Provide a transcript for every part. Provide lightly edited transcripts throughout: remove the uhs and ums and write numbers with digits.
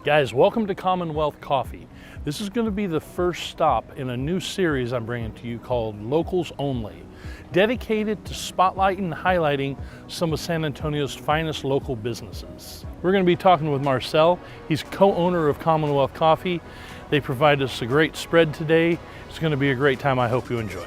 Guys, welcome to CommonWealth Coffee. This is going to be the first stop in a new series I'm bringing to you called Locals Only, dedicated to spotlighting and highlighting some of San Antonio's finest local businesses. We're going to be talking with Marcel. He's co-owner of CommonWealth Coffee. They provide us a great spread today. It's going to be a great time. I hope you enjoy.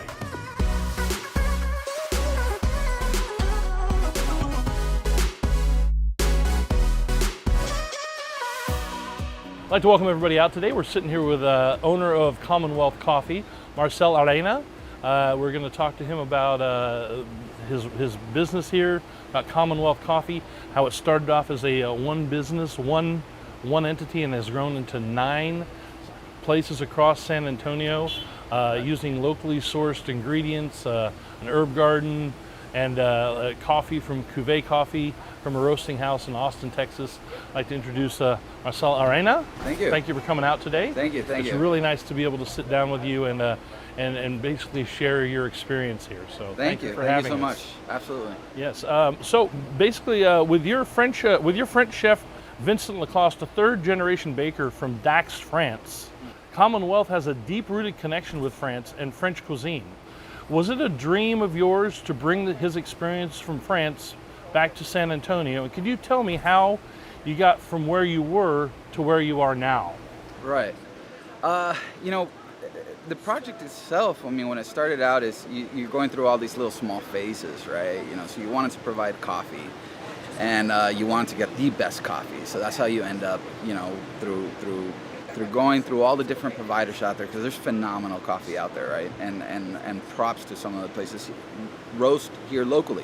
I'd like to welcome everybody out today. We're sitting here with owner of CommonWealth Coffee, Marcel Arena. We're going to talk to him about his business here, about CommonWealth Coffee, how it started off as a one business, one entity, and has grown into 9 places across San Antonio, using locally sourced ingredients, an herb garden, and coffee from Cuvée Coffee from a roasting house in Austin, Texas. I'd like to introduce Marcel Arena. Thank you. Thank you for coming out today. Thank you. It's really nice to be able to sit down with you and basically share your experience here. So thank you for having us. Thank you so much. Absolutely. Yes. So basically, with your French chef Vincent Lacoste, a third-generation baker from Dax, France, CommonWealth has a deep-rooted connection with France and French cuisine. Was it a dream of yours to bring his experience from France back to San Antonio? And could you tell me how you got from where you were to where you are now? Right. The project itself, I mean, when it started out, is you're going through all these little small phases, right? So you wanted to provide coffee, and you wanted to get the best coffee. So that's how you end up, through going through all the different providers out there, because there's phenomenal coffee out there, right? And props to some of the places roast here locally.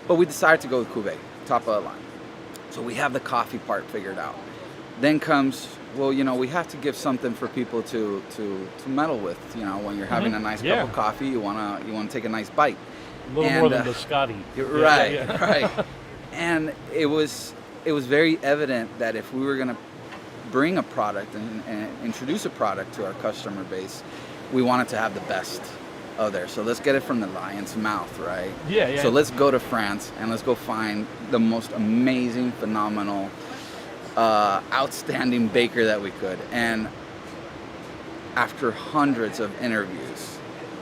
But we decided to go with Cuvée, top of the line. So we have the coffee part figured out. Then comes, we have to give something for people to meddle with. When you're having a nice cup of coffee, you wanna take a nice bite. A little more than biscotti. Right, right. And it was very evident that if we were gonna bring a product and introduce a product to our customer base, we wanted to have the best of there. So let's get it from the lion's mouth, right? Yeah. So let's go to France and let's go find the most amazing, phenomenal, outstanding baker that we could. And after hundreds of interviews,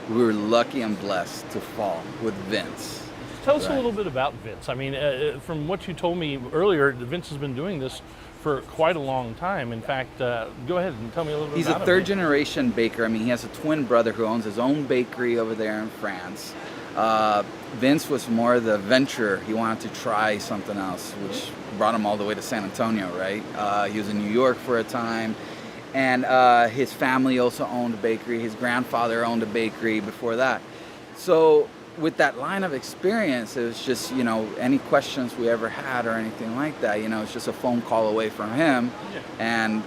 we were lucky and blessed to fall with Vince. Tell us a little bit about Vince. I mean, from what you told me earlier, Vince has been doing this for quite a long time. In fact, go ahead and tell me a little bit He's about a third-generation baker. I mean, he has a twin brother who owns his own bakery over there in France. Vince was more the venture. He wanted to try something else, which brought him all the way to San Antonio, right? He was in New York for a time. And his family also owned a bakery. His grandfather owned a bakery before that. So with that line of experience, it was just, any questions we ever had or anything like that, it's just a phone call away from him, and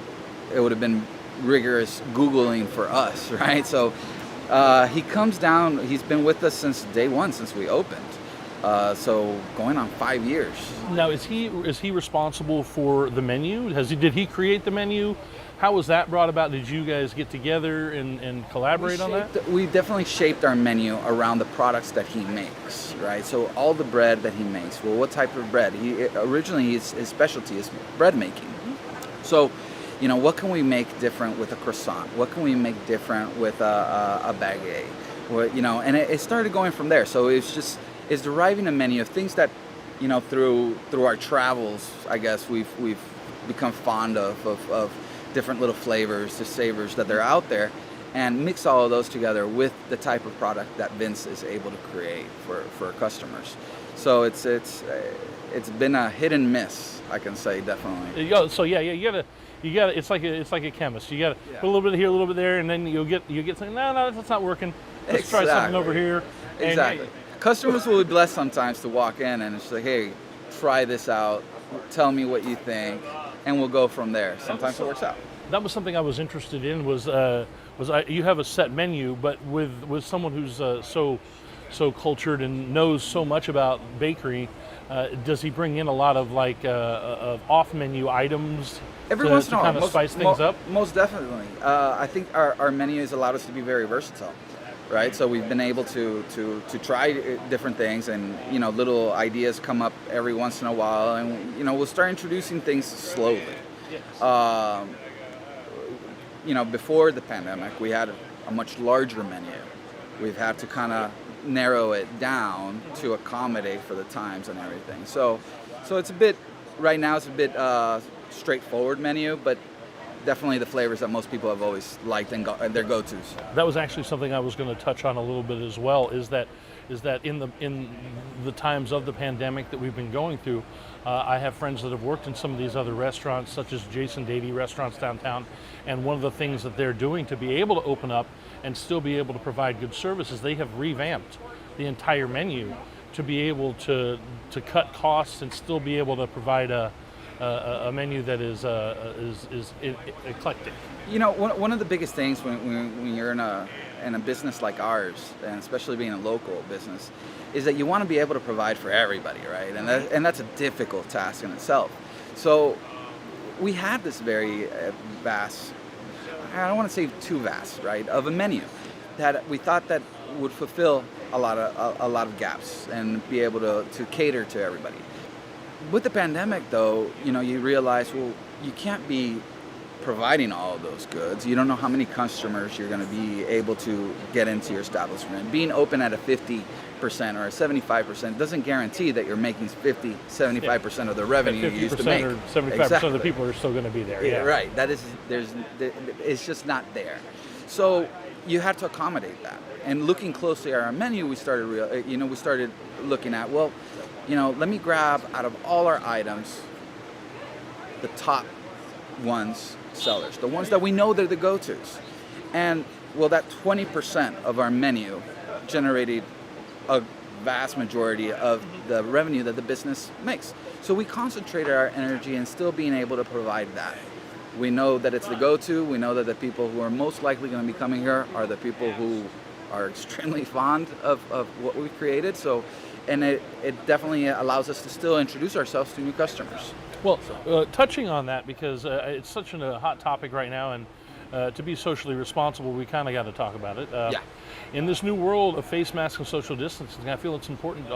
it would have been rigorous Googling for us, right? So he comes down, he's been with us since day one, since we opened. So going on 5 years. Now, is he responsible for the menu? Did he create the menu? How was that brought about? Did you guys get together and collaborate on that? We definitely shaped our menu around the products that he makes, right? So all the bread that he makes. Well, what type of bread? Originally his specialty is bread making. So, what can we make different with a croissant? What can we make different with a baguette? And it started going from there. So it's deriving a menu of things that, through our travels, I guess we've become fond of different little flavors, the savors that are out there, and mix all of those together with the type of product that Vince is able to create for customers. So it's been a hit and miss, I can say, definitely. So you gotta. It's like a chemist. You gotta put a little bit here, a little bit there, and then you get something. No, that's not working. Let's try something over here. Exactly. Customers will be blessed sometimes to walk in and it's like, hey, try this out. Tell me what you think. And we'll go from there. Sometimes it works out. That was something I was interested in. You have a set menu, but with someone who's so cultured and knows so much about bakery, does he bring in a lot of off-menu items every once in a while, kind of spice things up? Most definitely. I think our menu has allowed us to be very versatile. Right, so we've been able to try different things, and little ideas come up every once in a while, and we'll start introducing things slowly. Yes. Before the pandemic, we had a much larger menu. We've had to kind of narrow it down to accommodate for the times and everything. So it's a bit, right now it's a bit straightforward menu, but definitely the flavors that most people have always liked and their go-tos. That was actually something I was going to touch on a little bit as well, is that in the times of the pandemic that we've been going through, I have friends that have worked in some of these other restaurants, such as Jason Dady restaurants downtown, and one of the things that they're doing to be able to open up and still be able to provide good service is they have revamped the entire menu to be able to cut costs and still be able to provide a menu that is eclectic. One of the biggest things when you're in a business like ours, and especially being a local business, is that you want to be able to provide for everybody, right? And that's a difficult task in itself. So we had this very vast, I don't want to say too vast, right, of a menu that we thought that would fulfill a lot of gaps and be able to cater to everybody. With the pandemic, though, you realize, well, you can't be providing all of those goods. You don't know how many customers you're going to be able to get into your establishment. Being open at a 50% or a 75% doesn't guarantee that you're making 50, 75% of the revenue you used to make. 50% or 75% of the people are still going to be there. Yeah. Right. It's just not there. So you have to accommodate that. And looking closely at our menu, we started looking at, well, let me grab out of all our items the top ones sellers, the ones that we know they're the go-tos. And well, that 20% of our menu generated a vast majority of the revenue that the business makes. So we concentrated our energy in still being able to provide that. We know that it's the go-to. We know that the people who are most likely going to be coming here are the people who are extremely fond of what we've created. And it definitely allows us to still introduce ourselves to new customers. Well, touching on that, because it's such a hot topic right now, and to be socially responsible, we kind of got to talk about it. In this new world of face masks and social distancing, I feel it's important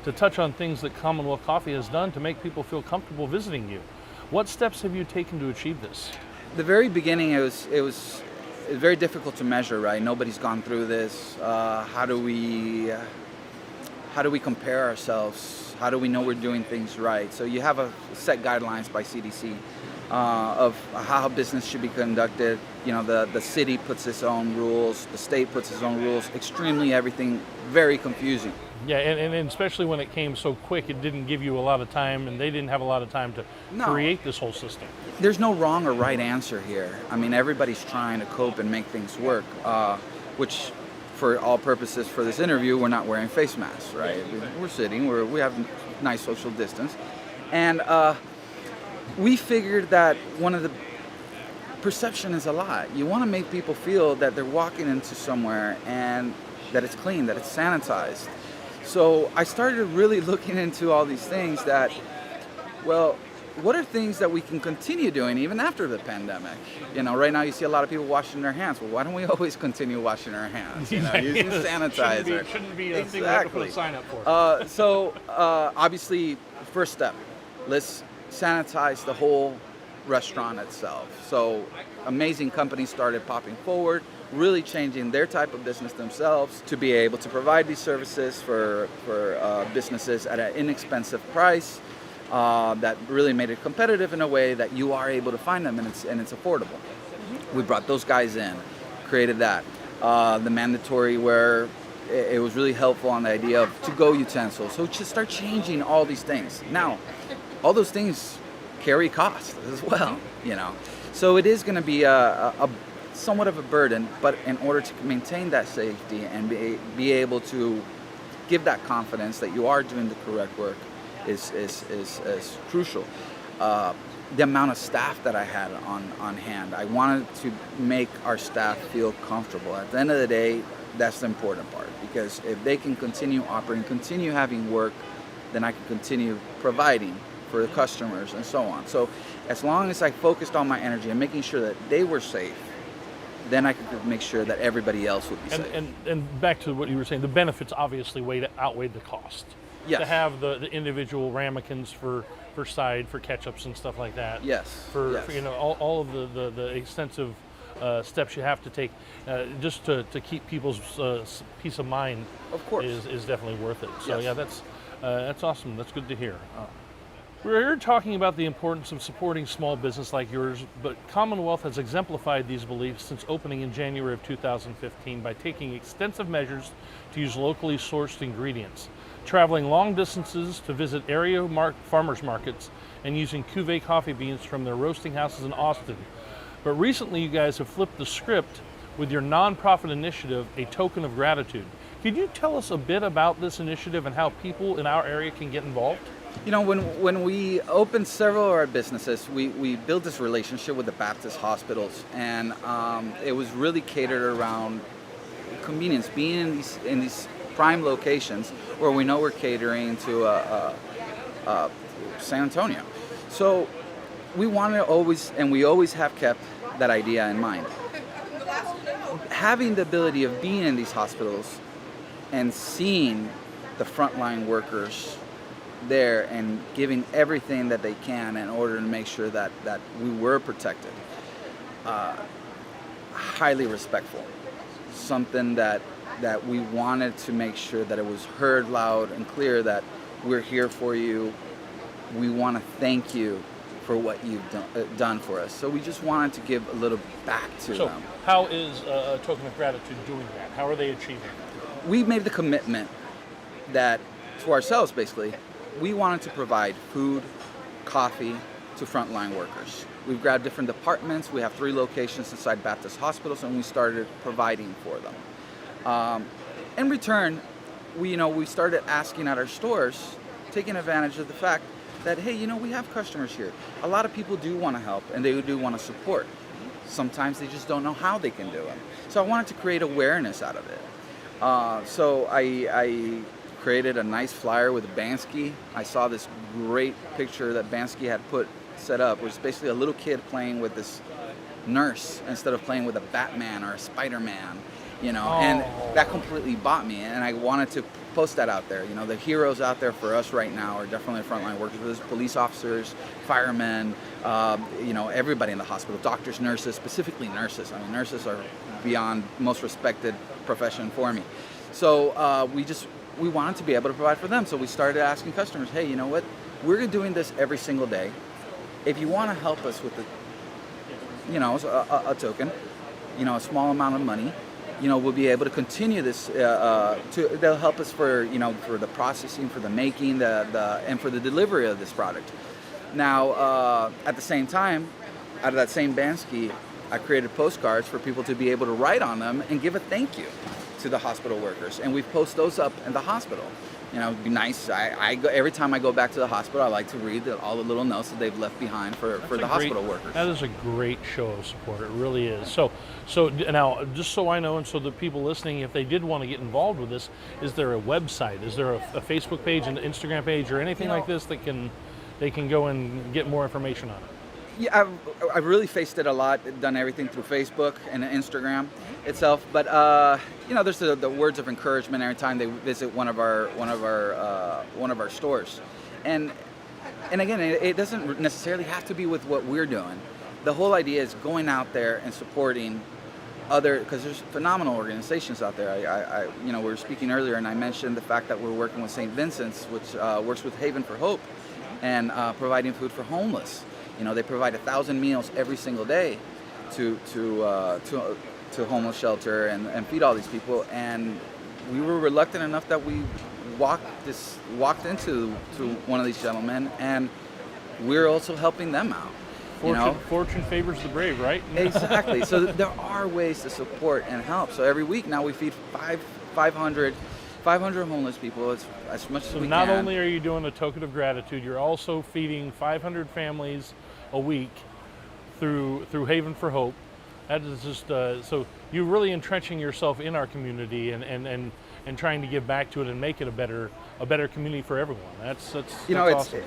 to touch on things that CommonWealth Coffee has done to make people feel comfortable visiting you. What steps have you taken to achieve this? The very beginning, it was very difficult to measure, right? Nobody's gone through this. How do we compare ourselves? How do we know we're doing things right? So you have a set guidelines by CDC of how business should be conducted. The city puts its own rules, the state puts its own rules. Extremely everything very confusing. Yeah, and especially when it came so quick, it didn't give you a lot of time, and they didn't have a lot of time to create this whole system. There's no wrong or right answer here. I mean, everybody's trying to cope and make things work, which, for all purposes for this interview, we're not wearing face masks, right? We're sitting, we have nice social distance. And we figured that one of the perception is a lot. You want to make people feel that they're walking into somewhere and that it's clean, that it's sanitized. So I started really looking into all these things that, well, what are things that we can continue doing even after the pandemic? Right now you see a lot of people washing their hands. Well, why don't we always continue washing our hands? Using sanitizer. Shouldn't be a thing we have to put a sign up for. Obviously, first step, let's sanitize the whole restaurant itself. So amazing companies started popping forward, really changing their type of business themselves to be able to provide these services for businesses at an inexpensive price. That really made it competitive in a way that you are able to find them and it's affordable. Mm-hmm. We brought those guys in, created that. The mandatory where it was really helpful on the idea of to-go utensils. So just start changing all these things. Now, all those things carry cost as well, So it is going to be a somewhat of a burden, but in order to maintain that safety and be able to give that confidence that you are doing the correct work, is crucial. The amount of staff that I had on hand, I wanted to make our staff feel comfortable. At the end of the day, that's the important part, because if they can continue operating, continue having work, then I can continue providing for the customers and so on. So as long as I focused on my energy and making sure that they were safe, then I could make sure that everybody else would be safe. And back to what you were saying, the benefits obviously outweighed the cost. Yes. To have the individual ramekins for for side, for ketchups and stuff like that. Yes. For, yes. for all of the extensive steps you have to take just to keep people's peace of mind. Of course. Is definitely worth it. So Yes. yeah, that's awesome. That's good to hear. We're here talking about the importance of supporting small business like yours, but CommonWealth has exemplified these beliefs since opening in January of 2015 by taking extensive measures to use locally sourced ingredients, traveling long distances to visit area farmers markets, and using cuvee coffee beans from their roasting houses in Austin. But recently you guys have flipped the script with your nonprofit initiative, A Token of Gratitude. Could you tell us a bit about this initiative and how people in our area can get involved? You know, when we opened several of our businesses, we built this relationship with the Baptist hospitals, and it was really catered around convenience, being in these prime locations where we know we're catering to San Antonio. So we wanted to always, and we always have kept that idea in mind. Having the ability of being in these hospitals and seeing the frontline workers there and giving everything that they can in order to make sure that we were protected. Highly respectful. Something that we wanted to make sure that it was heard loud and clear that we're here for you. We want to thank you for what you've done for us. So we just wanted to give a little back to them. So how is A Token of Gratitude doing that? How are they achieving it? We made the commitment that to ourselves, basically, we wanted to provide food, coffee to frontline workers. We've grabbed different departments. We have 3 locations inside Baptist hospitals, and we started providing for them. In return, we started asking at our stores, taking advantage of the fact that, hey, we have customers here. A lot of people do want to help, and they do want to support. Sometimes they just don't know how they can do it. So I wanted to create awareness out of it. So I created a nice flyer with Bansky. I saw this great picture that Bansky had set up, which is basically a little kid playing with this nurse instead of playing with a Batman or a Spider-Man, and that completely bought me, and I wanted to post that out there. The heroes out there for us right now are definitely frontline workers. There's police officers, firemen, everybody in the hospital, doctors, nurses, specifically nurses. I mean, nurses are beyond most respected profession for me. So we wanted to be able to provide for them. So we started asking customers, hey, you know what? We're doing this every single day. If you want to help us with a token, a small amount of money, we'll be able to continue this. They'll help us for the processing, for the making, and for the delivery of this product. Now, at the same time, out of that same Bansky, I created postcards for people to be able to write on them and give a thank you to the hospital workers, and we post those up in the hospital. It'd be nice. I go, every time I go back to the hospital, I like to read all the little notes that they've left behind for the hospital workers. That is a great show of support. It really is. So now, just so I know, and so the people listening, if they did want to get involved with this, is there a website? Is there a Facebook page, an Instagram page, or anything like this that they can go and get more information on it? Yeah, I've really faced it a lot. Done everything through Facebook and Instagram itself, but there's the words of encouragement every time they visit one of our stores, and again, it doesn't necessarily have to be with what we're doing. The whole idea is going out there and supporting other, because there's phenomenal organizations out there. We were speaking earlier, and I mentioned the fact that we're working with St. Vincent's, which works with Haven for Hope, and providing food for homeless. They provide 1,000 meals every single day to homeless shelter and feed all these people. And we were reluctant enough that we walked into one of these gentlemen, and we're also helping them out. Fortune favors the brave, right? Exactly. So there are ways to support and help. So every week now we feed 500 homeless people as much as we can. So not only are you doing a token of gratitude, you're also feeding 500 families a week through Haven for Hope. That is just so you're really entrenching yourself in our community and trying to give back to it and make it a better community for everyone. That's awesome.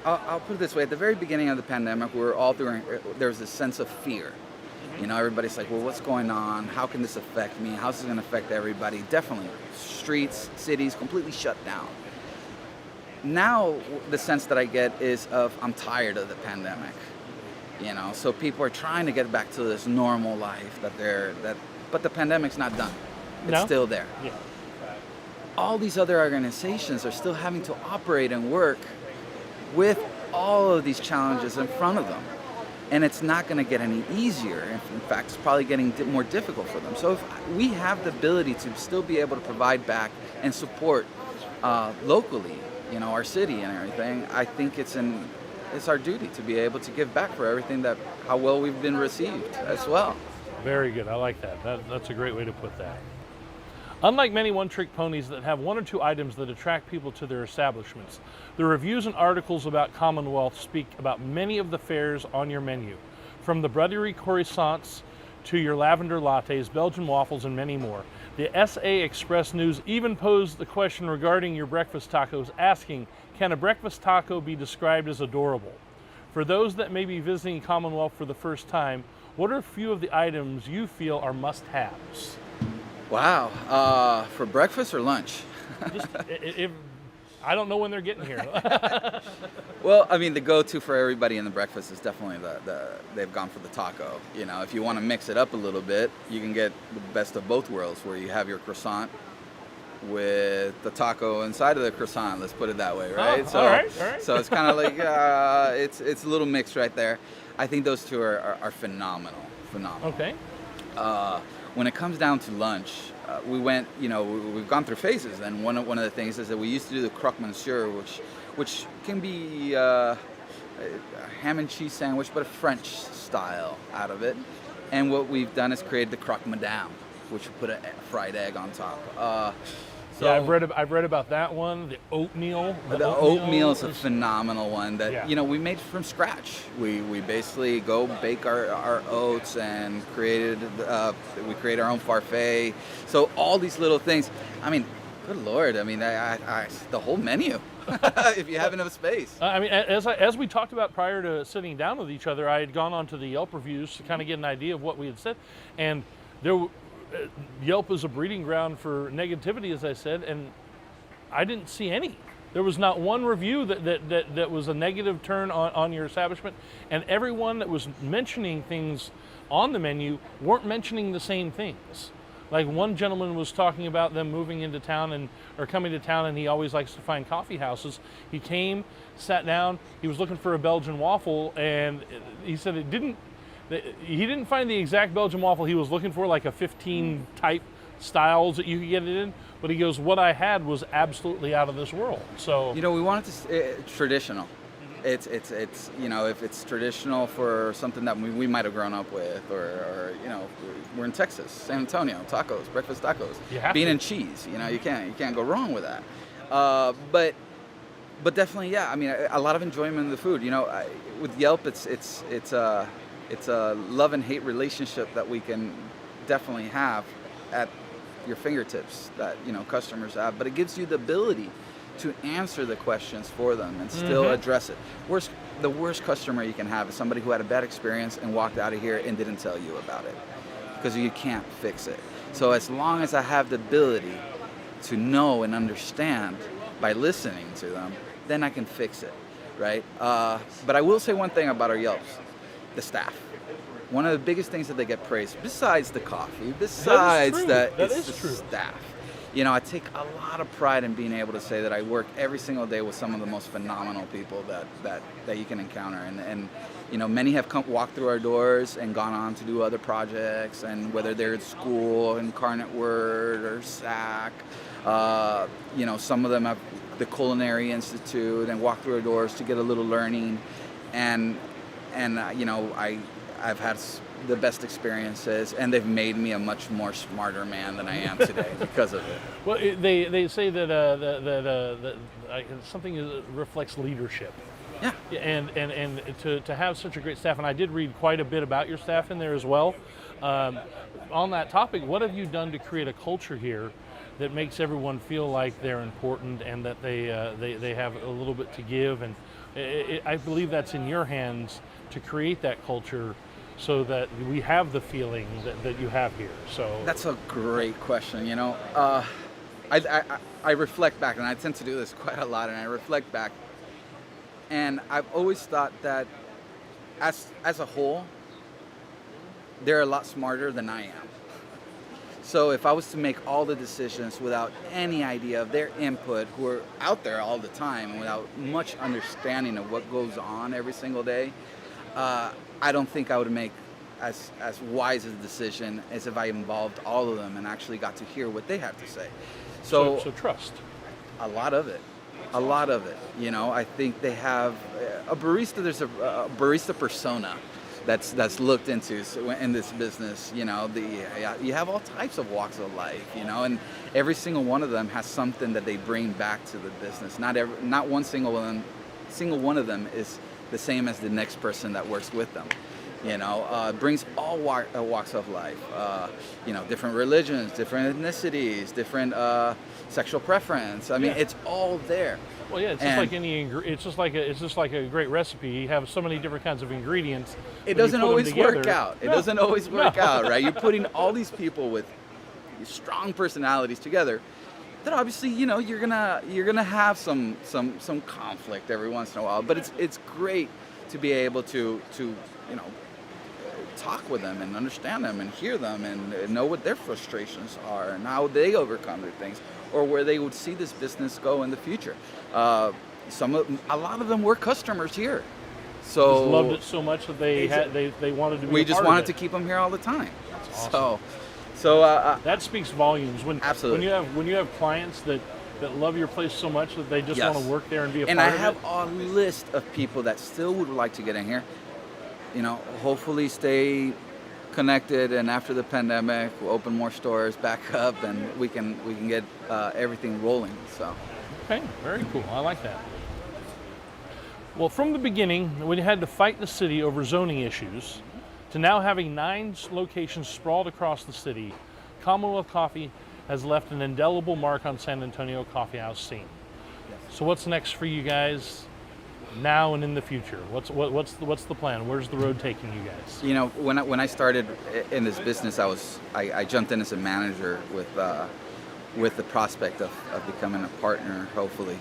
I'll put it this way: at the very beginning of the pandemic, we were all there was this sense of fear. Everybody's like, well, what's going on? How can this affect me? How's this going to affect everybody? Definitely, streets, cities, completely shut down. Now the sense that I get is of I'm tired of the pandemic. So people are trying to get back to this normal life but the pandemic's not done. It's still there. Yeah. All these other organizations are still having to operate and work with all of these challenges in front of them. And it's not going to get any easier. In fact, it's probably getting more difficult for them. So if we have the ability to still be able to provide back and support locally, our city and everything, I think it's our duty to be able to give back for everything how well we've been received as well. Very good. I like that. That's a great way to put that. Unlike many one-trick ponies that have one or two items that attract people to their establishments, the reviews and articles about CommonWealth speak about many of the fares on your menu, from the buttery croissants to your lavender lattes, Belgian waffles, and many more. The SA Express News even posed the question regarding your breakfast tacos, asking, can a breakfast taco be described as adorable? For those that may be visiting CommonWealth for the first time, what are a few of the items you feel are must-haves? Wow, for breakfast or lunch? I don't know when they're getting here. Well, I mean, the go-to for everybody in the breakfast is definitely they've gone for the taco. If you want to mix it up a little bit, you can get the best of both worlds, where you have your croissant with the taco inside of the croissant. Let's put it that way, right? Oh, all right. So it's kind of like it's a little mix right there. I think those two are phenomenal. Okay. When it comes down to lunch, we've gone through phases, and one of the things is that we used to do the croque monsieur, which can be a ham and cheese sandwich, but a French style out of it. And what we've done is create the croque madame, which we put a fried egg on top. So I've read about that one. The oatmeal. The oatmeal is a phenomenal one that we made from scratch. We basically go bake our oats and we create our own parfait. So all these little things. I mean, good Lord! I mean, the whole menu. If you have enough space. I mean, as we talked about prior to sitting down with each other, I had gone onto the Yelp reviews to kind of get an idea of what we had said, and Yelp is a breeding ground for negativity, as I said, and I didn't see any. There was not one review that was a negative turn on your establishment, and everyone that was mentioning things on the menu weren't mentioning the same things. Like one gentleman was talking about them moving into town or coming to town, and he always likes to find coffee houses. He came, sat down, he was looking for a Belgian waffle, and he said he didn't find the exact Belgian waffle he was looking for, like a 15 type styles that you could get it in. But he goes, what I had was absolutely out of this world. So we wanted to traditional. It's if it's traditional for something that we might have grown up with, or we're in Texas, San Antonio, tacos, breakfast tacos, bean and cheese. You can't go wrong with that. But definitely, yeah. I mean, a lot of enjoyment in the food. With Yelp, it's a love and hate relationship that we can definitely have at your fingertips that customers have, but it gives you the ability to answer the questions for them and still address it. The worst customer you can have is somebody who had a bad experience and walked out of here and didn't tell you about it, because you can't fix it. So as long as I have the ability to know and understand by listening to them, then I can fix it, right? But I will say one thing about our Yelps: the staff. One of the biggest things that they get praised, besides the coffee, besides that it's the staff. I take a lot of pride in being able to say that I work every single day with some of the most phenomenal people that you can encounter, and many have walked through our doors and gone on to do other projects, and whether they're at school, Incarnate Word or SAC, some of them have the Culinary Institute and walked through our doors to get a little learning, and I've had the best experiences, and they've made me a much more smarter man than I am today because of it. Well, they say that something reflects leadership. Yeah. And to have such a great staff, and I did read quite a bit about your staff in there as well. On that topic, what have you done to create a culture here that makes everyone feel like they're important and that they have a little bit to give? And I believe that's in your hands to create that culture, so that we have the feeling that you have here. So that's a great question. I reflect back, and I tend to do this quite a lot, and I reflect back, and I've always thought that as a whole, they're a lot smarter than I am. So if I was to make all the decisions without any idea of their input, who are out there all the time, and without much understanding of what goes on every single day, I don't think I would make as wise a decision as if I involved all of them and actually got to hear what they have to say. So trust. A lot of it. A lot of it. You know, I think they have a barista. There's a barista persona that's looked into in this business. You know, you have all types of walks of life. You know, and every single one of them has something that they bring back to the business. Not one single one of them is the same as the next person that works with them. You know, brings all walks of life. You know, different religions, different ethnicities, different sexual preference. I mean, it's all there. Well, yeah, it's just like any. It's just like a great recipe. You have so many different kinds of ingredients. It doesn't always work out. It doesn't always work out, right? You're putting all these people with strong personalities together. That obviously, you know, you're gonna have some conflict every once in a while. But it's great to be able to you know, talk with them and understand them and hear them and know what their frustrations are and how they overcome their things, or where they would see this business go in the future. A lot of them were customers here, so just loved it so much that they wanted to be. We just wanted to keep them here all the time. That's awesome. So that speaks volumes. Absolutely. When you have clients that love your place so much that they just want to work there and be a part of it. And I have a list of people that still would like to get in here. You know, hopefully stay connected, and after the pandemic, we'll open more stores back up, and we can get everything rolling. So. Okay, very cool. I like that. Well, from the beginning, when you had to fight the city over zoning issues, to now having 9 locations sprawled across the city, CommonWealth Coffee has left an indelible mark on San Antonio coffeehouse scene. Yes. So what's next for you guys now and in the future? What's the plan? Where's the road taking you guys? You know, when I started in this business, I jumped in as a manager with the prospect of becoming a partner, hopefully.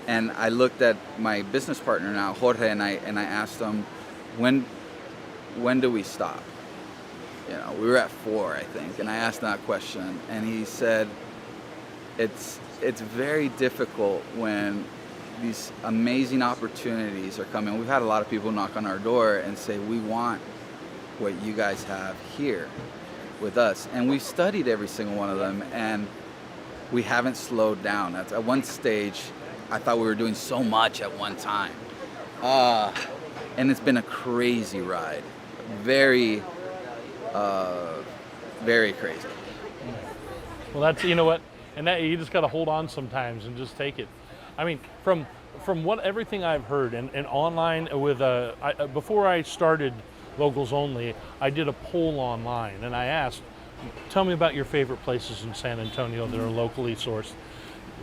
And I looked at my business partner now, Jorge, and I asked him, when do we stop? You know, we were at 4, I think, and I asked that question, and he said, it's very difficult when these amazing opportunities are coming. We've had a lot of people knock on our door and say, we want what you guys have here with us. And we've studied every single one of them, and we haven't slowed down. At one stage, I thought we were doing so much at one time. And it's been a crazy ride. Very, very crazy. Well, that's, you know what, and that you just got to hold on sometimes and just take it. I mean, from what everything I've heard and online with before I started Locals Only, I did a poll online and I asked, tell me about your favorite places in San Antonio that are locally sourced.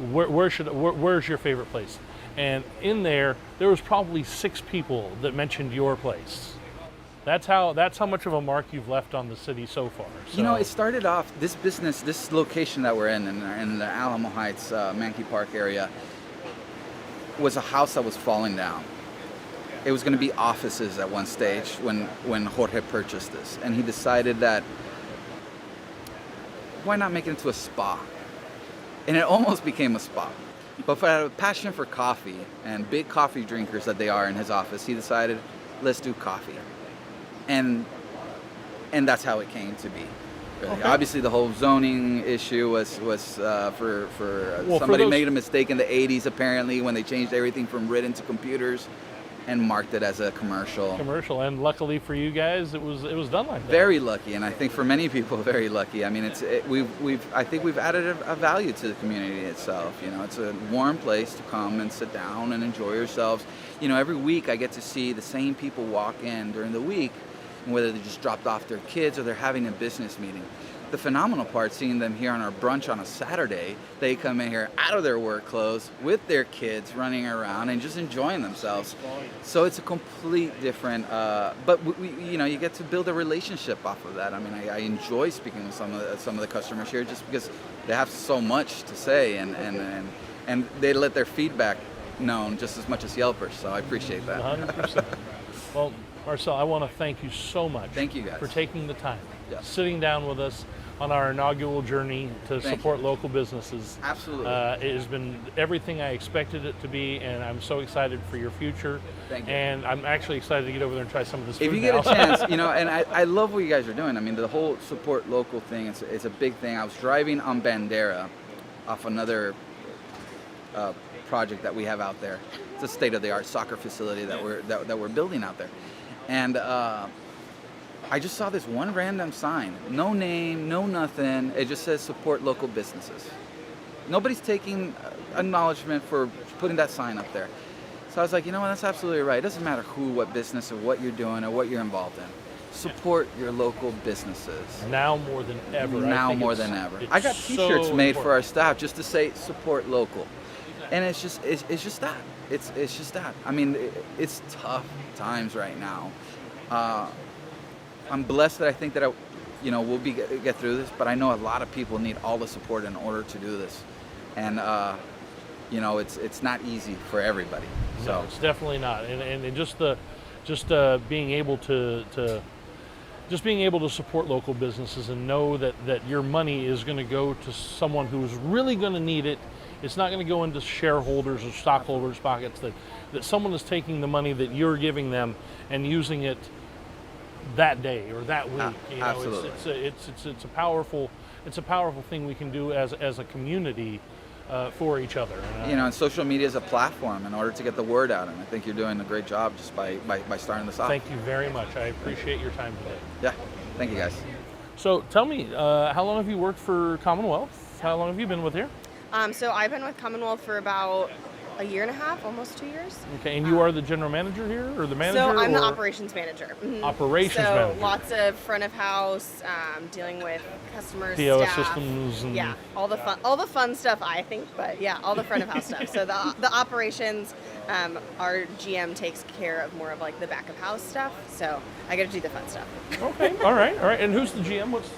Where's your favorite place? And in there was probably 6 people that mentioned your place. That's how much of a mark you've left on the city so far. So. You know, it started off, this business, this location that we're in the Alamo Heights, Mankey Park area, was a house that was falling down. It was going to be offices at one stage when Jorge purchased this. And he decided that, why not make it into a spa? And it almost became a spa. But for a passion for coffee and big coffee drinkers that they are in his office, he decided, let's do coffee. And that's how it came to be. Really. Okay. Obviously, the whole zoning issue was for somebody made a mistake in the 80s, apparently, when they changed everything from written to computers and marked it as a commercial. And luckily for you guys, it was done like that. Very lucky, and I think for many people, very lucky. I mean, I think we've added a value to the community itself. You know, it's a warm place to come and sit down and enjoy yourselves. You know, every week I get to see the same people walk in during the week, whether they just dropped off their kids or they're having a business meeting. the phenomenal part, seeing them here on our brunch on a Saturday, they come in here out of their work clothes with their kids running around and just enjoying themselves. So it's a complete different, but you get to build a relationship off of that. I mean, I enjoy speaking with some of the customers here just because they have so much to say, and they let their feedback known just as much as Yelpers. So I appreciate that. 100%. Well, Marcel, I want to thank you so much. Thank you guys for taking the time, Yes. sitting down with us on our inaugural journey to support local businesses. Absolutely. It has been everything I expected it to be, and I'm so excited for your future. Thank you. And I'm actually excited to get over there and try some of this food If you get now. a chance, and I love what you guys are doing. I mean, the whole support local thing, it's a big thing. I was driving on Bandera off another project that we have out there. It's a state-of-the-art soccer facility that we're building out there. And I just saw this one random sign, no name, no nothing. It just says support local businesses. Nobody's taking acknowledgement for putting that sign up there. So I was like, you know what, that's absolutely right. It doesn't matter who, what business, or what you're doing, or what you're involved in. Support your local businesses. Now more than ever. Now more than ever. I got T-shirts made for our staff just to say support local, and it's just that. It's just that. I mean, it's tough times right now. I'm blessed that I think that we'll get through this, but I know a lot of people need all the support in order to do this, and it's not easy for everybody. So No, it's definitely not. And just being able to support local businesses and know that your money is going to go to someone who's really going to need it. It's not going to go into shareholders or stockholders' pockets. That someone is taking the money that you're giving them and using it that day or that week. Absolutely. It's a powerful thing we can do as a community for each other. And social media is a platform in order to get the word out, and I think you're doing a great job just by starting this off. Thank you very much. I appreciate your time today. Yeah, thank you guys. So tell me, how long have you worked for CommonWealth? How long have you been with here? So I've been with CommonWealth for about a year and a half, almost 2 years. Okay, and you are the general manager here, or the manager? So I'm the or operations manager. Mm-hmm. Operations manager. So lots of front of house, dealing with customers, POS staff. systems. And Yeah, all the fun stuff, I think, but yeah, all the front of house stuff. So the operations, our GM takes care of more of like the back of house stuff. So I get to do the fun stuff. Okay, all right. And who's the GM? What's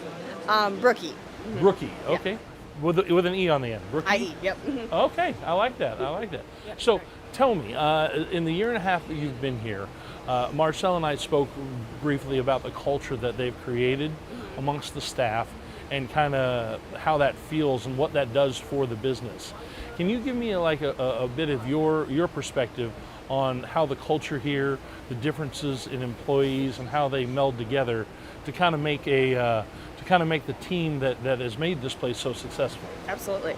Brookie. Brookie? Okay, with an E on the end. Brookie. IE. Yep. Mm-hmm. Okay, I like that. So tell me, in the year and a half that you've been here, Marcel and I spoke briefly about the culture that they've created amongst the staff and kind of how that feels and what that does for the business. Can you give me a bit of your perspective on how the culture here, the differences in employees, and how they meld together to kind of make the team that has made this place so successful? Absolutely.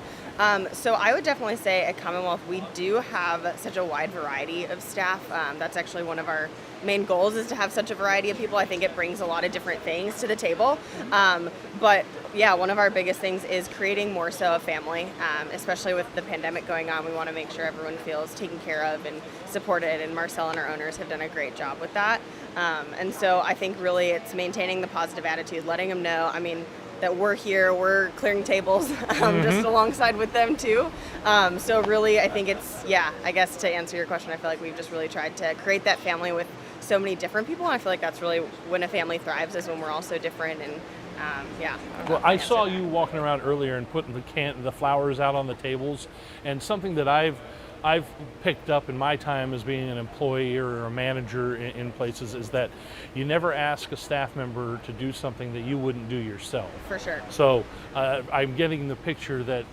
So I would definitely say at CommonWealth we do have such a wide variety of staff. That's actually one of our main goals, is to have such a variety of people. I think it brings a lot of different things to the table. But yeah, one of our biggest things is creating more so a family, especially with the pandemic going on. We want to make sure everyone feels taken care of and supported, and Marcel and our owners have done a great job with that. And so I think really it's maintaining the positive attitude, letting them know, that we're here, we're clearing tables just alongside with them too. So really I think I guess to answer your question, I feel like we've just really tried to create that family with so many different people. And I feel like that's really when a family thrives, is when we're all so different. And Well, I saw you walking around earlier and putting the flowers out on the tables, and something that I've picked up in my time as being an employee or a manager in places is that you never ask a staff member to do something that you wouldn't do yourself. For sure. So I'm getting the picture that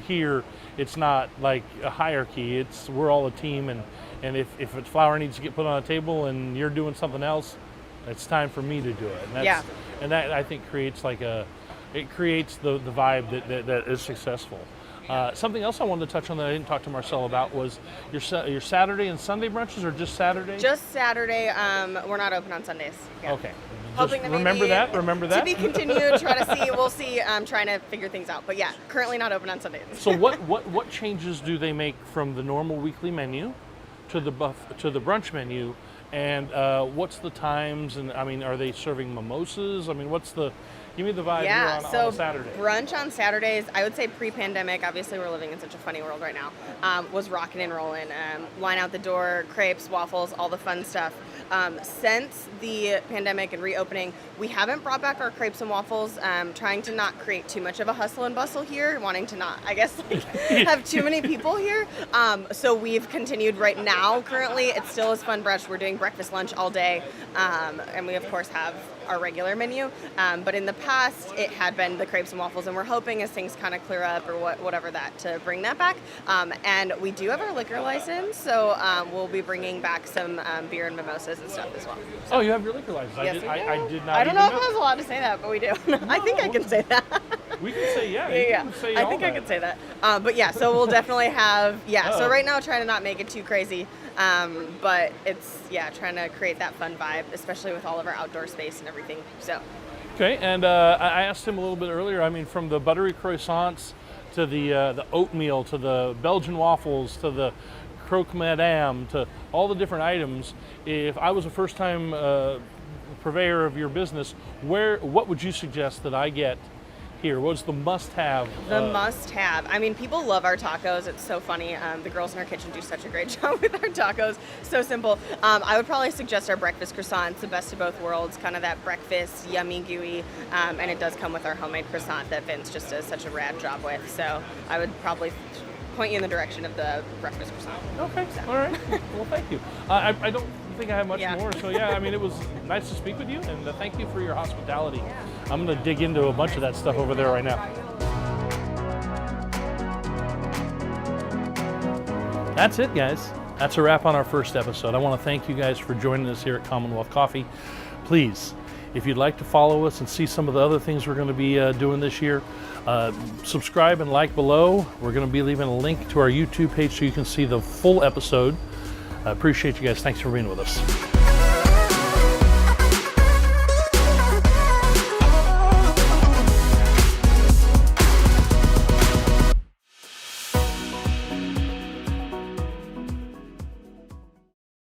here it's not like a hierarchy. We're all a team, and if a flower needs to get put on a table and you're doing something else, it's time for me to do it. And that I think creates the vibe that is successful. Something else I wanted to touch on that I didn't talk to Marcel about was your Saturday and Sunday brunches, or just Saturday? Just Saturday. We're not open on Sundays. Yeah. Okay. Hoping Just remember that. To be continued. Try to see. We'll see. Trying to figure things out. But yeah, currently not open on Sundays. So what changes do they make from the normal weekly menu to the brunch menu? And what's the times? And are they serving mimosas? Give me the vibe Yeah, here on so a Saturday. brunch on Saturdays, I would say pre-pandemic, obviously we're living in such a funny world right now, was rocking and rolling. Line out the door, crepes, waffles, all the fun stuff. Since the pandemic and reopening, we haven't brought back our crepes and waffles, trying to not create too much of a hustle and bustle here, wanting to not, I guess, like, have too many people here. So we've continued right now. Currently, it still is fun brunch. We're doing breakfast, lunch all day, and we, of course, have our regular menu. But in the past, it had been the crepes and waffles, and we're hoping as things kind of clear up or whatever that to bring that back. And we do have our liquor license, so we'll be bringing back some beer and mimosas and stuff as well. Oh, you have your liquor license. Yes, we do. I did not. I don't know if even I was allowed to say that, but we do. I think I can say that. We can say yeah. Yeah, You yeah. can say I all think I that. could say that. But yeah, so we'll definitely have, Uh-oh. So right now trying to not make it too crazy. But it's, trying to create that fun vibe, especially with all of our outdoor space and everything. So. Okay, and I asked him a little bit earlier. I mean, from the buttery croissants to the oatmeal to the Belgian waffles to the croque madame to all the different items. If I was a first-time purveyor of your business, what would you suggest that I get here? What's the must-have? The must-have. I mean, people love our tacos. It's so funny. The girls in our kitchen do such a great job with our tacos. So simple. I would probably suggest our breakfast croissant. It's the best of both worlds. Kind of that breakfast, yummy, gooey. And it does come with our homemade croissant that Vince just does such a rad job with. So I would probably point you in the direction of the breakfast croissant. Okay, all right. Well, thank you. I don't think I have much Yeah. more. So yeah, I mean, it was nice to speak with you, and thank you for your hospitality. I'm going to dig into a bunch of that stuff over there right now. That's it, guys. That's a wrap on our first episode. I want to thank you guys for joining us here at CommonWealth Coffee. Please, if you'd like to follow us and see some of the other things we're going to be doing this year, subscribe and like below. We're going to be leaving a link to our YouTube page so you can see the full episode. I appreciate you guys. Thanks for being with us.